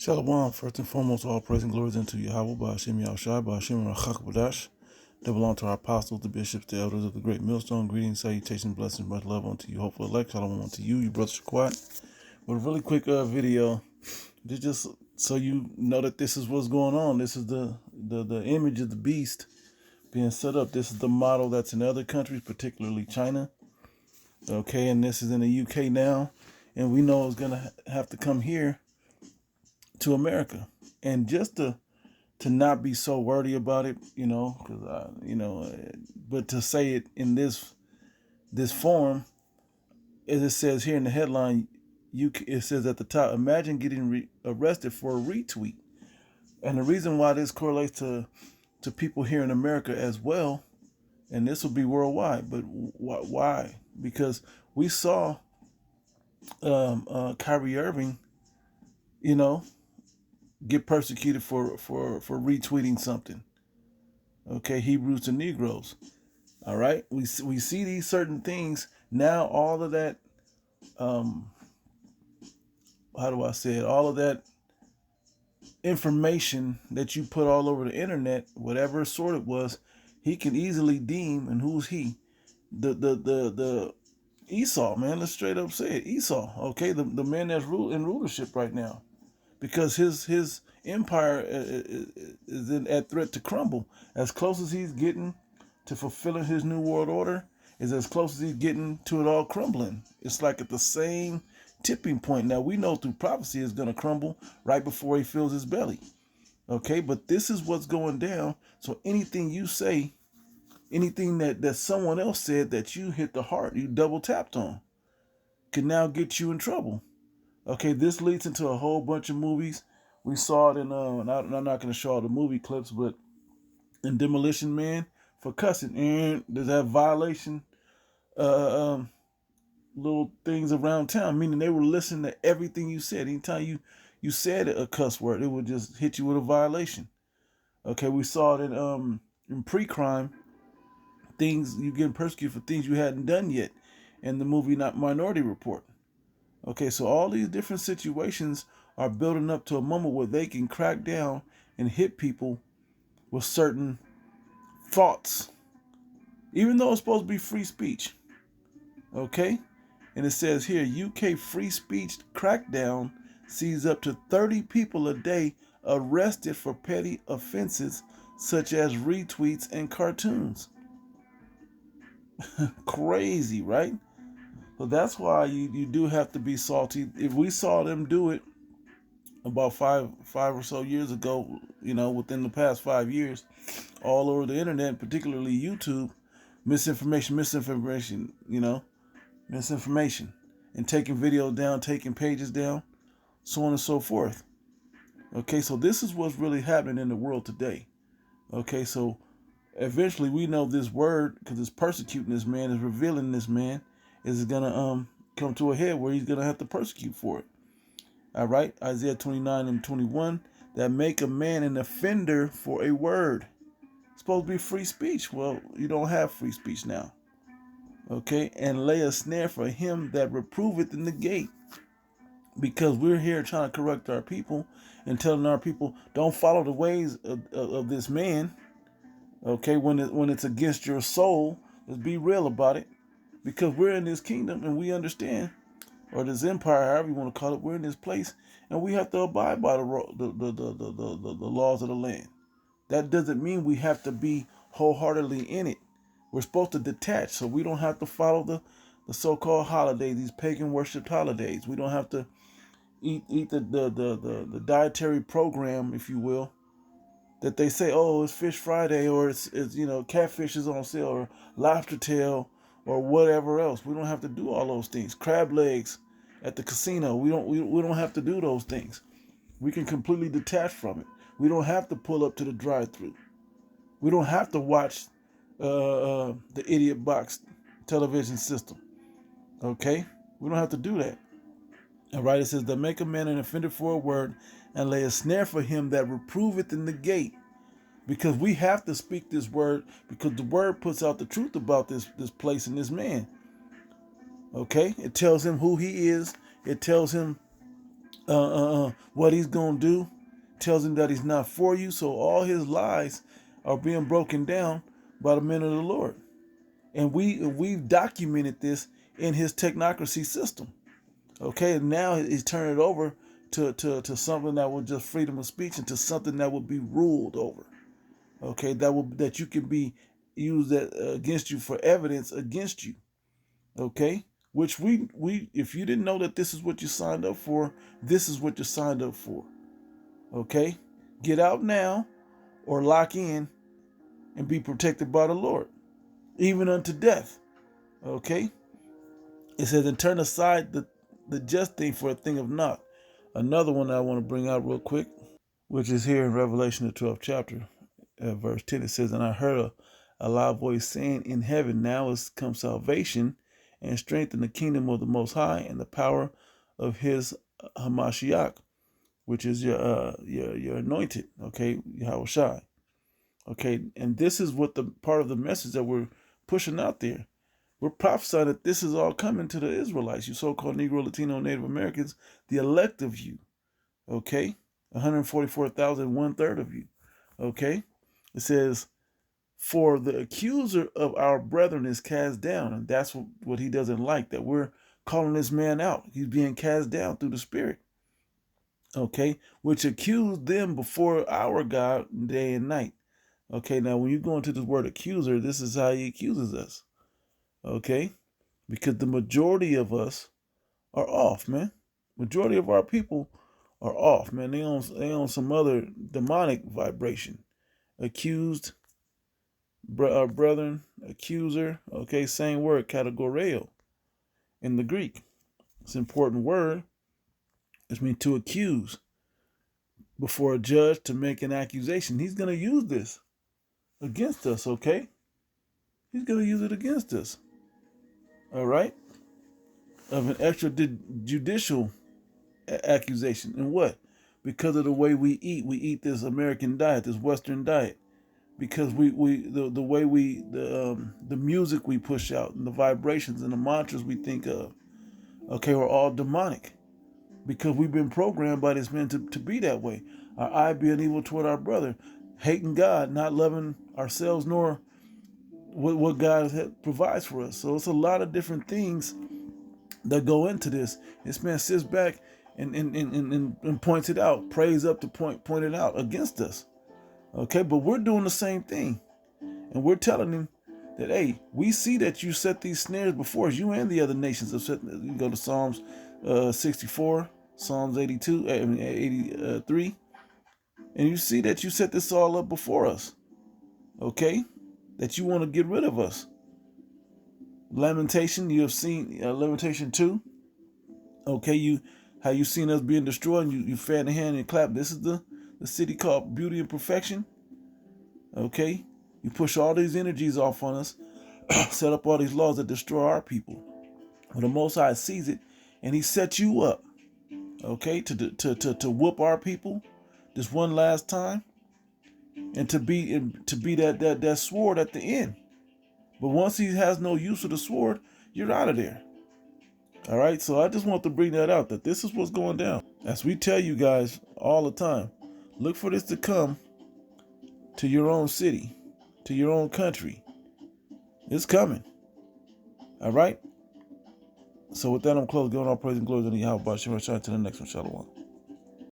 Shalom, first and foremost, all praise and glory is unto Yahweh, Ba'ashem Yahushai, Ba'ashem Rachak that belong to our apostles, the bishops, the elders of the great millstone. Greetings, salutations, blessings, much love unto you, hopeful elect. Shalom unto you, your brother Shaquat. With a really quick video, just so you know that this is what's going on. This is the image of the beast being set up. This is the model that's in other countries, particularly China. Okay, and this is in the UK now, and we know it's gonna have to come here to America, and just to not be so wordy about it, because but to say it in this form, as it says here in the headline, it says at the top, imagine getting arrested for a retweet, and the reason why this correlates to people here in America as well, and this will be worldwide, but why? Because we saw Kyrie Irving, get persecuted for retweeting something. Okay, Hebrews to Negroes. All right, we see these certain things now. All of that, how do I say it? All of that information that you put all over the internet, whatever sort it was, he can easily deem. And who's he? The Esau, man. Let's straight up say it, Esau. Okay, the man that's in rulership right now, because his empire is at threat to crumble. As close as he's getting to fulfilling his new world order is as close as he's getting to it all crumbling. It's like at the same tipping point. Now we know through prophecy it's going to crumble right before he fills his belly. Okay, but this is what's going down. So anything you say, anything that someone else said that you hit the heart, you double tapped on, can now get you in trouble. Okay, this leads into a whole bunch of movies. We saw it in, and I'm not going to show all the movie clips, but in Demolition Man, for cussing, and there's that violation, little things around town, meaning they were listening to everything you said. Anytime you said a cuss word, it would just hit you with a violation. Okay, we saw it in pre-crime, things you getting persecuted for things you hadn't done yet, in the movie not Minority Report. Okay, so all these different situations are building up to a moment where they can crack down and hit people with certain thoughts, even though it's supposed to be free speech. Okay, and it says here, UK free speech crackdown sees up to 30 people a day arrested for petty offenses such as retweets and cartoons. Crazy, right? So that's why you do have to be salty. If we saw them do it about five or so years ago, within the past 5 years, all over the internet, particularly YouTube, misinformation, misinformation, and taking videos down, taking pages down, so on and so forth. Okay, so this is what's really happening in the world today. Okay, so eventually we know this word, because it's persecuting this man, is revealing this man, is gonna come to a head where he's gonna have to persecute for it. All right, Isaiah 29 and 21, that make a man an offender for a word. It's supposed to be free speech. Well, you don't have free speech now. Okay, and lay a snare for him that reproveth in the gate. Because we're here trying to correct our people and telling our people, don't follow the ways of this man. Okay, when it's against your soul, let's be real about it. Because we're in this kingdom and we understand, or this empire, however you want to call it, we're in this place and we have to abide by the laws of the land. That doesn't mean we have to be wholeheartedly in it. We're supposed to detach, so we don't have to follow the so-called holidays, these pagan worshipped holidays. We don't have to eat the dietary program, if you will, that they say, oh, it's Fish Friday, or it's catfish is on sale, or lobster tail, or whatever else. We don't have to do all those things. Crab legs at the casino. We don't have to do those things. We can completely detach from it. We don't have to pull up to the drive-thru. We don't have to watch the idiot box television system. Okay? We don't have to do that. All right, it says, that make a man an offender for a word, and lay a snare for him that reproveth in the gate. Because we have to speak this word, because the word puts out the truth about this place and this man. Okay? It tells him who he is. It tells him what he's going to do, tells him that he's not for you. So all his lies are being broken down by the men of the Lord. And we've documented this in his technocracy system. Okay, and now he's turning it over to something that will just freedom of speech, and to something that will be ruled over. Okay, that you can be used against you for evidence against you. Okay, which we if you didn't know that this is what you signed up for, this is what you signed up for. Okay, get out now or lock in and be protected by the Lord, even unto death. Okay, it says, and turn aside the just thing for a thing of naught. Another one that I want to bring out real quick, which is here in Revelation, the 12th chapter, verse 10. It says, and I heard a loud voice saying in heaven, now is come salvation and strength in the kingdom of the Most High and the power of his Hamashiach, which is your anointed, okay, Yahushai. Okay, and this is what the part of the message that we're pushing out there. We're prophesying that this is all coming to the Israelites, you so-called Negro, Latino, Native Americans, the elect of you. Okay, 144,000, 1/3 of you. Okay, it says, for the accuser of our brethren is cast down. And that's what he doesn't like, that we're calling this man out. He's being cast down through the Spirit. Okay, which accused them before our God day and night. Okay, now when you go into this word accuser, this is how he accuses us. Okay, because the majority of us are off, man. Majority of our people are off, man. They on some other demonic vibration. Accused, brethren, accuser. Okay, same word, categoreo in the Greek. It's an important word. It means to accuse before a judge, to make an accusation. He's going to use this against us, okay? He's going to use it against us. All right? Of an extrajudicial accusation. And what? Because of the way we eat this American diet, this Western diet. Because the way the music we push out and the vibrations and the mantras we think of, okay, are all demonic. Because we've been programmed by this man to be that way. Our eye being evil toward our brother, hating God, not loving ourselves nor what God provides for us. So it's a lot of different things that go into this. This man sits back and points it out, prays up to point it out against us. Okay, but we're doing the same thing. And we're telling him that, hey, we see that you set these snares before us. You and the other nations have set. You go to Psalms 64, Psalms 83, and you see that you set this all up before us. Okay, that you want to get rid of us. Lamentation, you have seen Lamentation 2. Okay, how you seen us being destroyed, and you fan the hand and clap. This is the city called Beauty and Perfection. Okay, you push all these energies off on us, set up all these laws that destroy our people. Well, the Most High sees it, and he sets you up, okay, to whoop our people this one last time, and to be that sword at the end. But once he has no use for the sword, you're out of there. All right, so I just want to bring that out, that this is what's going down. As we tell you guys all the time, look for this to come to your own city, to your own country. It's coming. All right? So with that, I'm closed. Giving all praise and glory to the Yahweh. To the next one. Shalom.